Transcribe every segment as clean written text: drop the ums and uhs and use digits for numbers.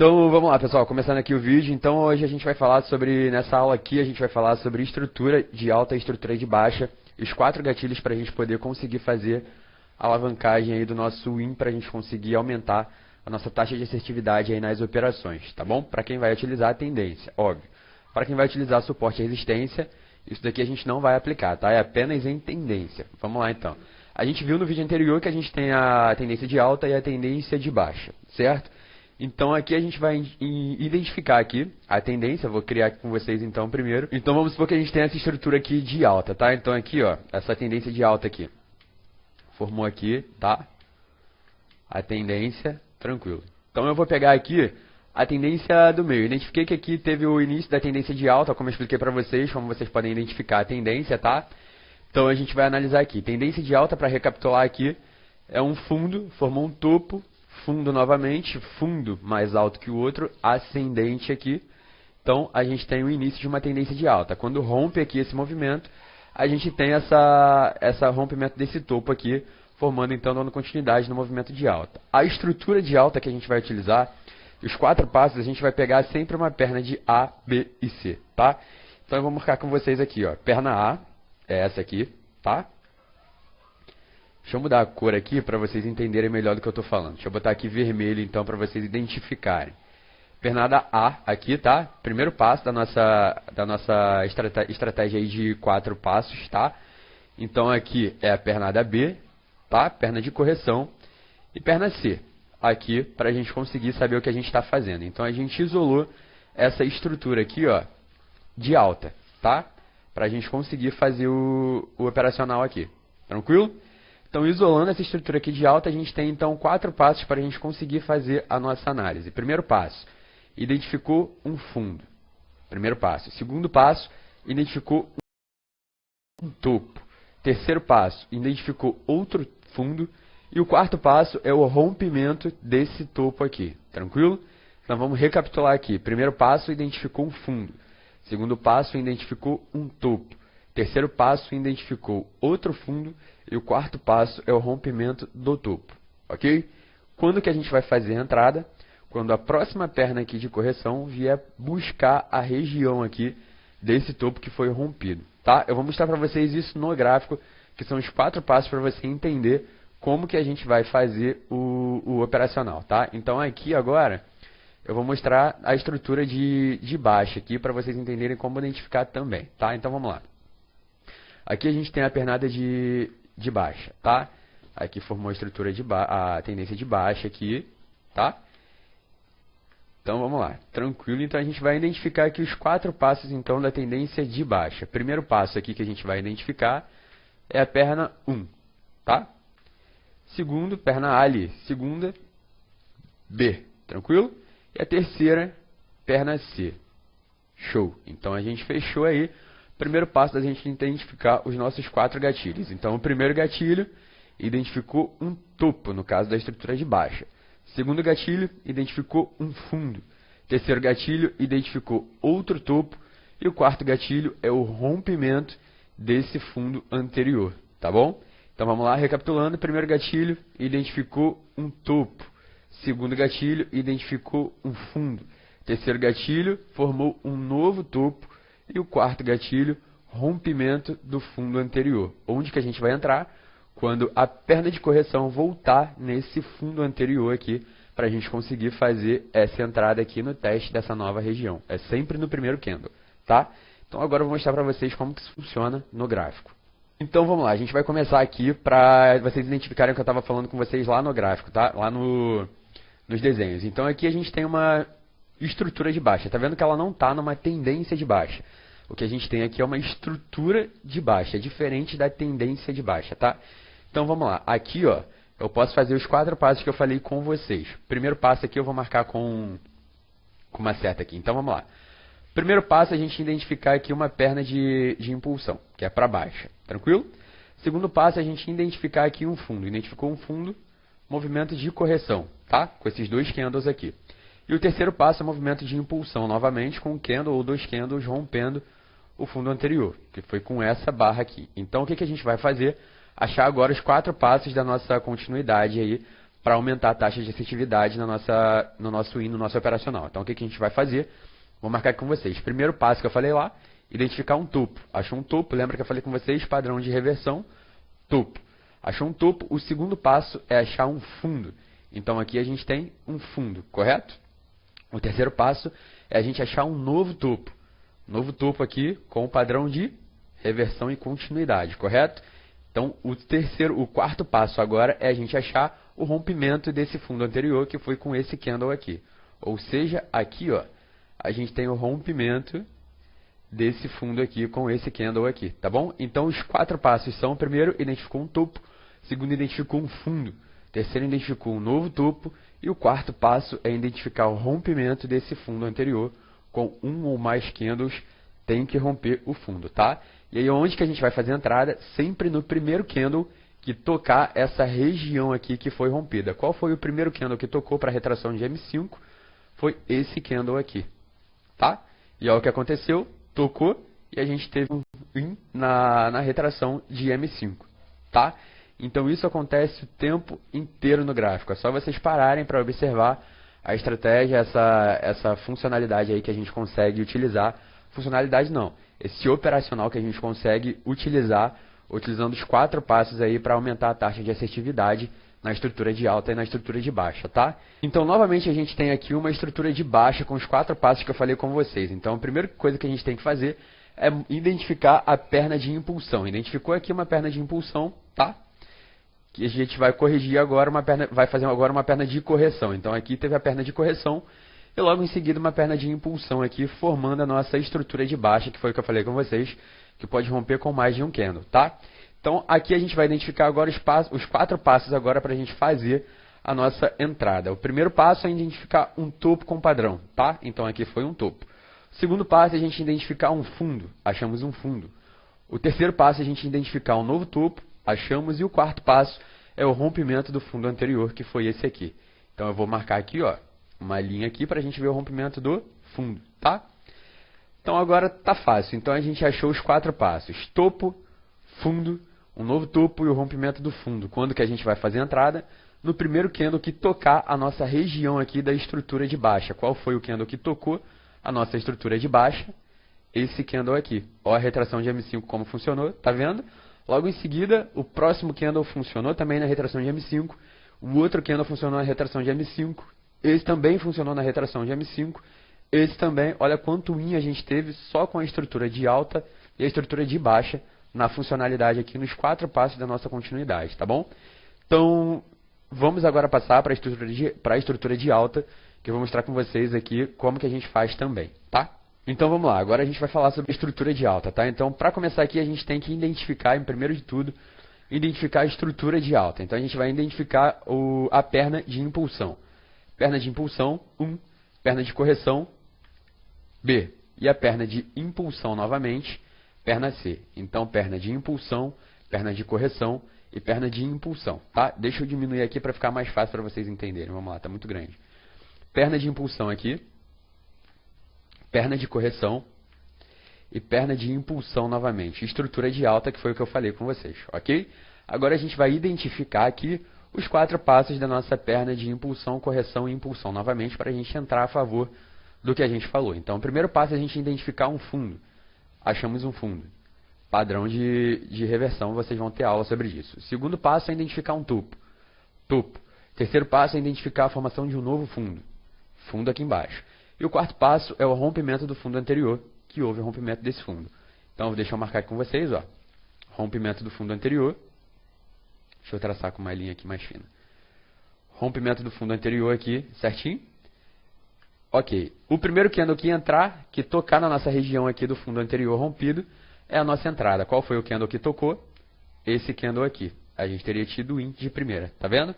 Então vamos lá, pessoal, começando aqui o vídeo. Então hoje a gente vai falar sobre, nessa aula aqui, a gente vai falar sobre estrutura de alta e estrutura de baixa, e os 4 gatilhos para a gente poder conseguir fazer a alavancagem aí do nosso win, para a gente conseguir aumentar a nossa taxa de assertividade aí nas operações, tá bom? Para quem vai utilizar a tendência, óbvio. Para quem vai utilizar suporte e resistência, isso daqui a gente não vai aplicar, tá? É apenas em tendência. Vamos lá então. A gente viu no vídeo anterior que a gente tem a tendência de alta e a tendência de baixa, certo? Então aqui a gente vai identificar aqui a tendência, vou criar aqui com vocês então primeiro. Então vamos supor que a gente tem essa estrutura aqui de alta, tá? Então aqui, ó, essa tendência de alta aqui. Formou aqui, tá? A tendência, tranquilo. Então eu vou pegar aqui a tendência do meio. Identifiquei que aqui teve o início da tendência de alta, como eu expliquei para vocês, como vocês podem identificar a tendência, tá? Então a gente vai analisar aqui. Tendência de alta, para recapitular aqui, é um fundo, formou um topo, fundo novamente, fundo mais alto que o outro, ascendente aqui. Então a gente tem o início de uma tendência de alta. Quando rompe aqui esse movimento, a gente tem essa rompimento desse topo aqui, formando então dando continuidade no movimento de alta. A estrutura de alta que a gente vai utilizar, os 4 passos, a gente vai pegar sempre uma perna de A, B e C, tá? Então eu vou marcar com vocês aqui, ó, perna A, é essa aqui, tá? Deixa eu mudar a cor aqui para vocês entenderem melhor do que eu estou falando. Deixa eu botar aqui vermelho então para vocês identificarem. Pernada A aqui, tá? Primeiro passo da nossa estratégia aí de 4 passos, tá? Então aqui é a pernada B, tá? Perna de correção. E perna C, aqui para a gente conseguir saber o que a gente está fazendo. Então a gente isolou essa estrutura aqui, ó, de alta, tá? Para a gente conseguir fazer o operacional aqui. Tranquilo? Então, isolando essa estrutura aqui de alta, a gente tem então 4 passos para a gente conseguir fazer a nossa análise. Primeiro passo, identificou um fundo. Primeiro passo. Segundo passo, identificou um topo. Terceiro passo, identificou outro fundo. E o quarto passo é o rompimento desse topo aqui. Tranquilo? Então, vamos recapitular aqui. Primeiro passo, identificou um fundo. Segundo passo, identificou um topo. Terceiro passo, identificou outro fundo. E o quarto passo é o rompimento do topo, ok? Quando que a gente vai fazer a entrada? Quando a próxima perna aqui de correção vier buscar a região aqui desse topo que foi rompido, tá? Eu vou mostrar para vocês isso no gráfico, que são os 4 passos para você entender como que a gente vai fazer o operacional, tá? Então aqui agora eu vou mostrar a estrutura de baixa aqui para vocês entenderem como identificar também, tá? Então vamos lá. Aqui a gente tem a pernada de baixa, tá? Aqui formou a estrutura a tendência de baixa aqui, tá? Então vamos lá, tranquilo. Então a gente vai identificar aqui os 4 passos então da tendência de baixa. Primeiro passo aqui que a gente vai identificar é a perna 1, tá? Segundo, perna A ali. Segunda, B, tranquilo? E a terceira, perna C. Show. Então a gente fechou aí. Primeiro passo da gente identificar os nossos 4 gatilhos. Então, o primeiro gatilho identificou um topo, no caso da estrutura de baixa. Segundo gatilho, identificou um fundo. Terceiro gatilho, identificou outro topo. E o quarto gatilho é o rompimento desse fundo anterior, tá bom? Então, vamos lá, recapitulando. Primeiro gatilho, identificou um topo. Segundo gatilho, identificou um fundo. Terceiro gatilho, formou um novo topo. E o quarto gatilho, rompimento do fundo anterior. Onde que a gente vai entrar? Quando a perna de correção voltar nesse fundo anterior aqui, para a gente conseguir fazer essa entrada aqui no teste dessa nova região. É sempre no primeiro candle, tá? Então agora eu vou mostrar para vocês como que isso funciona no gráfico. Então vamos lá, a gente vai começar aqui para vocês identificarem o que eu estava falando com vocês lá no gráfico, tá? Lá nos desenhos. Então aqui a gente tem uma estrutura de baixa. Tá vendo que ela não está numa tendência de baixa. O que a gente tem aqui é uma estrutura de baixa, é diferente da tendência de baixa, tá? Então vamos lá, aqui ó, eu posso fazer os 4 passos que eu falei com vocês. Primeiro passo aqui eu vou marcar com uma seta aqui, então vamos lá. Primeiro passo a gente identificar aqui uma perna de impulsão, que é para baixa, tranquilo? Segundo passo a gente identificar aqui um fundo, identificou um fundo, movimento de correção, tá? Com esses 2 candles aqui. E o terceiro passo é o movimento de impulsão, novamente com um candle ou 2 candles rompendo o fundo anterior, que foi com essa barra aqui. Então, o que a gente vai fazer? Achar agora os 4 passos da nossa continuidade aí para aumentar a taxa de assertividade no nosso operacional. Então, o que a gente vai fazer? Vou marcar aqui com vocês. Primeiro passo que eu falei lá, identificar um topo. Achou um topo, lembra que eu falei com vocês, padrão de reversão, topo. Achou um topo, o segundo passo é achar um fundo. Então, aqui a gente tem um fundo, correto? O terceiro passo é a gente achar um novo topo. Novo topo aqui com o padrão de reversão e continuidade, correto? Então, o quarto passo agora é a gente achar o rompimento desse fundo anterior, que foi com esse candle aqui. Ou seja, aqui, ó, a gente tem o rompimento desse fundo aqui com esse candle aqui, tá bom? Então, os 4 passos são: primeiro, identificou um topo; segundo, identificou um fundo; terceiro, identificou um novo topo; e o quarto passo é identificar o rompimento desse fundo anterior com um ou mais candles. Tem que romper o fundo, tá? E aí, onde que a gente vai fazer a entrada? Sempre no primeiro candle que tocar essa região aqui que foi rompida. Qual foi o primeiro candle que tocou para a retração de M5? Foi esse candle aqui, tá? E olha o que aconteceu, tocou e a gente teve um win na retração de M5, tá? Então, isso acontece o tempo inteiro no gráfico. É só vocês pararem para observar a estratégia, essa funcionalidade aí que a gente consegue utilizar. Funcionalidade não, esse operacional que a gente consegue utilizar, utilizando os 4 passos aí para aumentar a taxa de assertividade na estrutura de alta e na estrutura de baixa, tá? Então, novamente, a gente tem aqui uma estrutura de baixa com os 4 passos que eu falei com vocês. Então, a primeira coisa que a gente tem que fazer é identificar a perna de impulsão. Identificou aqui uma perna de impulsão, tá? Que a gente vai corrigir agora, vai fazer agora uma perna de correção. Então, aqui teve a perna de correção e logo em seguida uma perna de impulsão aqui, formando a nossa estrutura de baixa, que foi o que eu falei com vocês, que pode romper com mais de um candle, tá? Então, aqui a gente vai identificar agora os 4 passos agora para a gente fazer a nossa entrada. O primeiro passo é identificar um topo com padrão, tá? Então, aqui foi um topo. O segundo passo é a gente identificar um fundo, achamos um fundo. O terceiro passo é a gente identificar um novo topo, achamos. E o quarto passo é o rompimento do fundo anterior, que foi esse aqui. Então, eu vou marcar aqui, ó, uma linha aqui para a gente ver o rompimento do fundo, tá? Então, agora tá fácil. Então, a gente achou os 4 passos: topo, fundo, um novo topo e o rompimento do fundo. Quando que a gente vai fazer a entrada? No primeiro candle que tocar a nossa região aqui da estrutura de baixa. Qual foi o candle que tocou a nossa estrutura de baixa? Esse candle aqui. Ó, a retração de M5 como funcionou, tá vendo? Logo em seguida, o próximo candle funcionou também na retração de M5. O outro candle funcionou na retração de M5. Esse também funcionou na retração de M5. Esse também, olha quanto win a gente teve só com a estrutura de alta e a estrutura de baixa na funcionalidade aqui nos 4 passos da nossa continuidade, tá bom? Então, vamos agora passar para a estrutura de alta, que eu vou mostrar com vocês aqui como que a gente faz também, tá? Então, vamos lá. Agora a gente vai falar sobre a estrutura de alta, tá? Então, para começar aqui, a gente tem que identificar, em primeiro de tudo, identificar a estrutura de alta. Então, a gente vai identificar a perna de impulsão. Perna de impulsão, 1. Perna de correção, B. E a perna de impulsão novamente, perna C. Então, perna de impulsão, perna de correção e perna de impulsão, tá? Deixa eu diminuir aqui para ficar mais fácil para vocês entenderem. Vamos lá, tá muito grande. Perna de impulsão aqui, perna de correção e perna de impulsão novamente. Estrutura de alta, que foi o que eu falei com vocês, ok? Agora a gente vai identificar aqui os 4 passos da nossa perna de impulsão, correção e impulsão novamente para a gente entrar a favor do que a gente falou. Então, o primeiro passo é a gente identificar um fundo. Achamos um fundo. Padrão de reversão, vocês vão ter aula sobre isso. O segundo passo é identificar um topo. Topo. Terceiro passo é identificar a formação de um novo fundo. Fundo aqui embaixo. E o quarto passo é o rompimento do fundo anterior, que houve o rompimento desse fundo. Então, deixa eu marcar aqui com vocês, ó. Rompimento do fundo anterior. Deixa eu traçar com uma linha aqui mais fina. Rompimento do fundo anterior aqui, certinho? Ok. O primeiro candle que entrar, que tocar na nossa região aqui do fundo anterior rompido, é a nossa entrada. Qual foi o candle que tocou? Esse candle aqui. A gente teria tido win de primeira, tá vendo?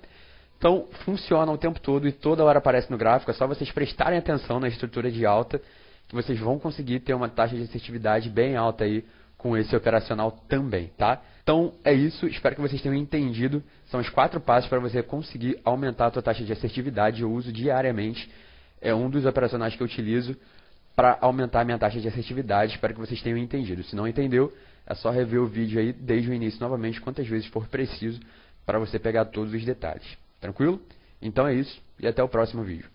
Então, funciona o tempo todo e toda hora aparece no gráfico. É só vocês prestarem atenção na estrutura de alta, que vocês vão conseguir ter uma taxa de assertividade bem alta aí com esse operacional também, tá? Então, é isso. Espero que vocês tenham entendido. São os 4 passos para você conseguir aumentar a sua taxa de assertividade. Eu uso diariamente. É um dos operacionais que eu utilizo para aumentar a minha taxa de assertividade. Espero que vocês tenham entendido. Se não entendeu, é só rever o vídeo aí desde o início novamente, quantas vezes for preciso, para você pegar todos os detalhes. Tranquilo? Então é isso, e até o próximo vídeo.